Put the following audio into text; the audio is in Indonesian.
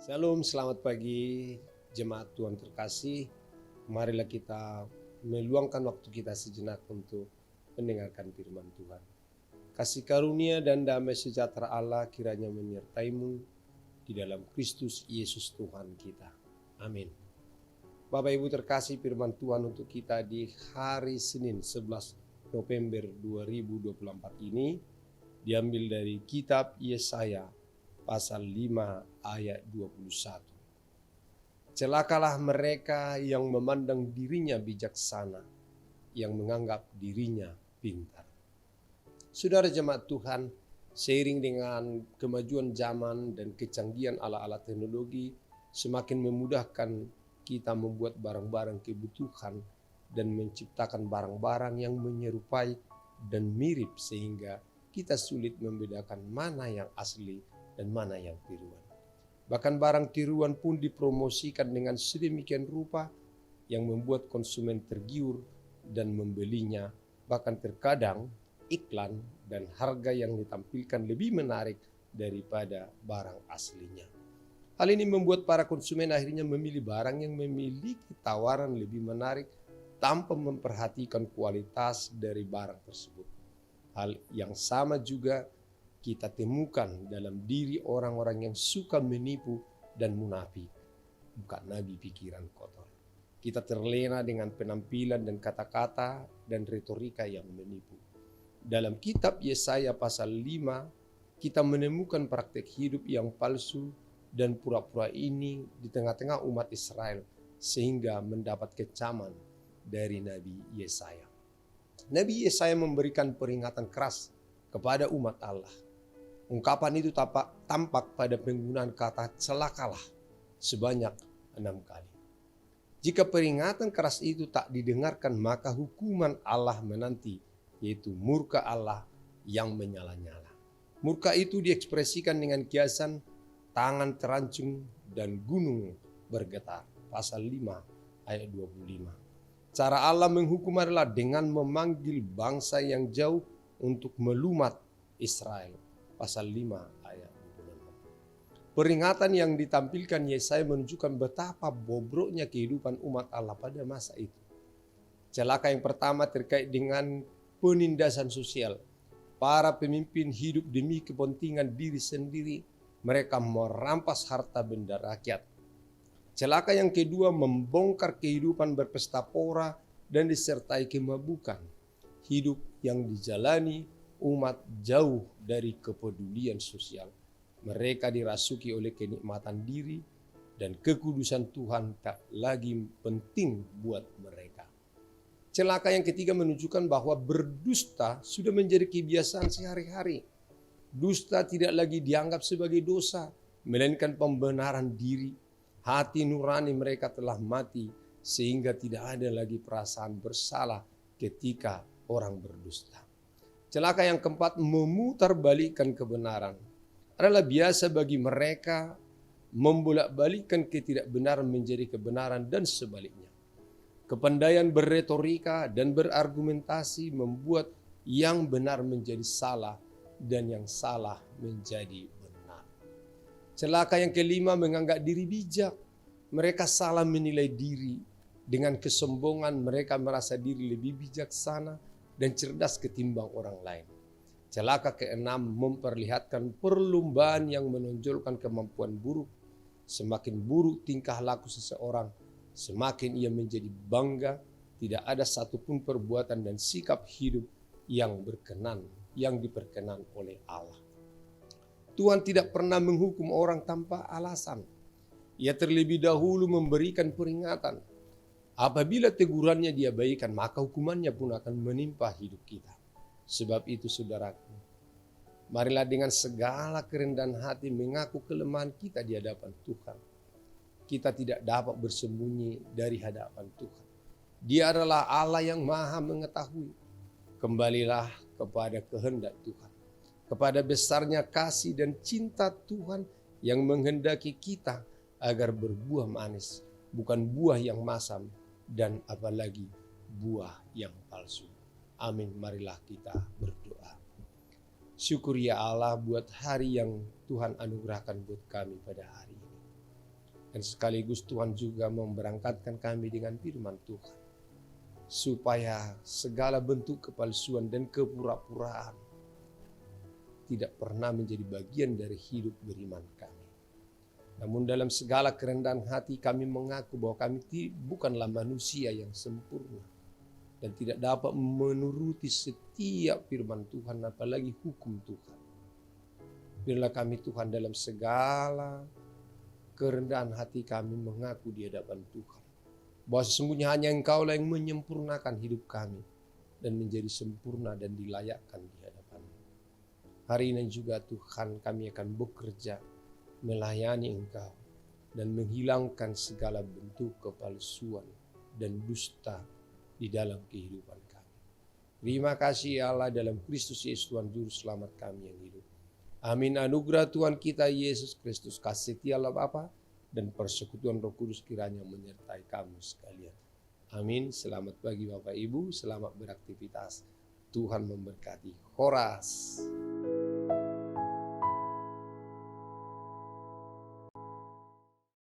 Shalom, selamat pagi jemaat Tuhan terkasih. Marilah kita meluangkan waktu kita sejenak untuk mendengarkan firman Tuhan. Kasih karunia dan damai sejahtera Allah kiranya menyertaimu di dalam Kristus Yesus Tuhan kita. Amin. Bapak Ibu terkasih, firman Tuhan untuk kita di hari Senin 11 November 2024 ini diambil dari kitab Yesaya pasal 5 ayat 21. Celakalah mereka yang memandang dirinya bijaksana, yang menganggap dirinya pintar. Saudara jemaat Tuhan, seiring dengan kemajuan zaman dan kecanggihan alat-alat teknologi, semakin memudahkan kita membuat barang-barang kebutuhan dan menciptakan barang-barang yang menyerupai dan mirip sehingga kita sulit membedakan mana yang asli dan mana yang tiruan. Bahkan barang tiruan pun dipromosikan dengan sedemikian rupa yang membuat konsumen tergiur dan membelinya. Bahkan terkadang iklan dan harga yang ditampilkan lebih menarik daripada barang aslinya. Hal ini membuat para konsumen akhirnya memilih barang yang memiliki tawaran lebih menarik tanpa memperhatikan kualitas dari barang tersebut. Hal yang sama juga kita temukan dalam diri orang-orang yang suka menipu dan munafik, bukan nabi pikiran kotor. Kita terlena dengan penampilan dan kata-kata dan retorika yang menipu. Dalam kitab Yesaya pasal 5, kita menemukan praktek hidup yang palsu dan pura-pura ini di tengah-tengah umat Israel sehingga mendapat kecaman dari Nabi Yesaya. Nabi Yesaya memberikan peringatan keras kepada umat Allah. Ungkapan itu tampak pada penggunaan kata celakalah sebanyak 6 kali. Jika peringatan keras itu tak didengarkan, maka hukuman Allah menanti, yaitu murka Allah yang menyala-nyala. Murka itu diekspresikan dengan kiasan tangan terancung dan gunung bergetar. Pasal 5 ayat 25. Cara Allah menghukum adalah dengan memanggil bangsa yang jauh untuk melumat Israel. Pasal 5 ayat 26. Peringatan yang ditampilkan Yesaya menunjukkan betapa bobroknya kehidupan umat Allah pada masa itu. Celaka yang pertama terkait dengan penindasan sosial. Para pemimpin hidup demi kepentingan diri sendiri. Mereka merampas harta benda rakyat. Celaka yang kedua membongkar kehidupan berpesta pora dan disertai kemabukan. Hidup yang dijalani umat jauh dari kepedulian sosial. Mereka dirasuki oleh kenikmatan diri dan kekudusan Tuhan tak lagi penting buat mereka. Celaka yang ketiga menunjukkan bahwa berdusta sudah menjadi kebiasaan sehari-hari. Dusta tidak lagi dianggap sebagai dosa, melainkan pembenaran diri. Hati nurani mereka telah mati sehingga tidak ada lagi perasaan bersalah ketika orang berdusta. Celaka yang keempat memutarbalikkan kebenaran. Adalah biasa bagi mereka membolak-balikkan ketidakbenaran menjadi kebenaran dan sebaliknya. Kepandaian berretorika dan berargumentasi membuat yang benar menjadi salah dan yang salah menjadi benar. Celaka yang kelima menganggap diri bijak. Mereka salah menilai diri. Dengan kesombongan mereka merasa diri lebih bijaksana dan cerdas ketimbang orang lain. Celaka keenam memperlihatkan perlombaan yang menonjolkan kemampuan buruk. Semakin buruk tingkah laku seseorang, semakin ia menjadi bangga. Tidak ada satupun perbuatan dan sikap hidup yang diperkenan oleh Allah. Tuhan tidak pernah menghukum orang tanpa alasan. Ia terlebih dahulu memberikan peringatan. Apabila tegurannya diabaikan, maka hukumannya pun akan menimpa hidup kita. Sebab itu saudaraku, marilah dengan segala kerendahan hati mengaku kelemahan kita di hadapan Tuhan. Kita tidak dapat bersembunyi dari hadapan Tuhan. Dia adalah Allah yang maha mengetahui. Kembalilah kepada kehendak Tuhan. Kepada besarnya kasih dan cinta Tuhan yang menghendaki kita agar berbuah manis, bukan buah yang masam, dan apalagi buah yang palsu. Amin. Marilah kita berdoa. Syukur ya Allah buat hari yang Tuhan anugerahkan buat kami pada hari ini. Dan sekaligus Tuhan juga memberangkatkan kami dengan firman Tuhan, supaya segala bentuk kepalsuan dan kepura-puraan tidak pernah menjadi bagian dari hidup beriman kami. Namun dalam segala kerendahan hati kami mengaku bahwa kami bukanlah manusia yang sempurna dan tidak dapat menuruti setiap firman Tuhan, apalagi hukum Tuhan. Biarlah kami Tuhan dalam segala kerendahan hati kami mengaku di hadapan Tuhan, bahwa sesungguhnya hanya Engkaulah yang menyempurnakan hidup kami dan menjadi sempurna dan dilayakkan di hadapan-Mu. Hari ini juga Tuhan, kami akan bekerja melayani Engkau dan menghilangkan segala bentuk kepalsuan dan dusta di dalam kehidupan kami. Terima kasih Allah, dalam Kristus Yesus Tuhan Juru Selamat kami yang hidup. Amin. Anugerah Tuhan kita Yesus Kristus, kasih setia Allah Bapa, dan persekutuan Roh Kudus kiranya menyertai kamu sekalian. Amin. Selamat pagi Bapak Ibu, selamat beraktivitas. Tuhan memberkati. Horas.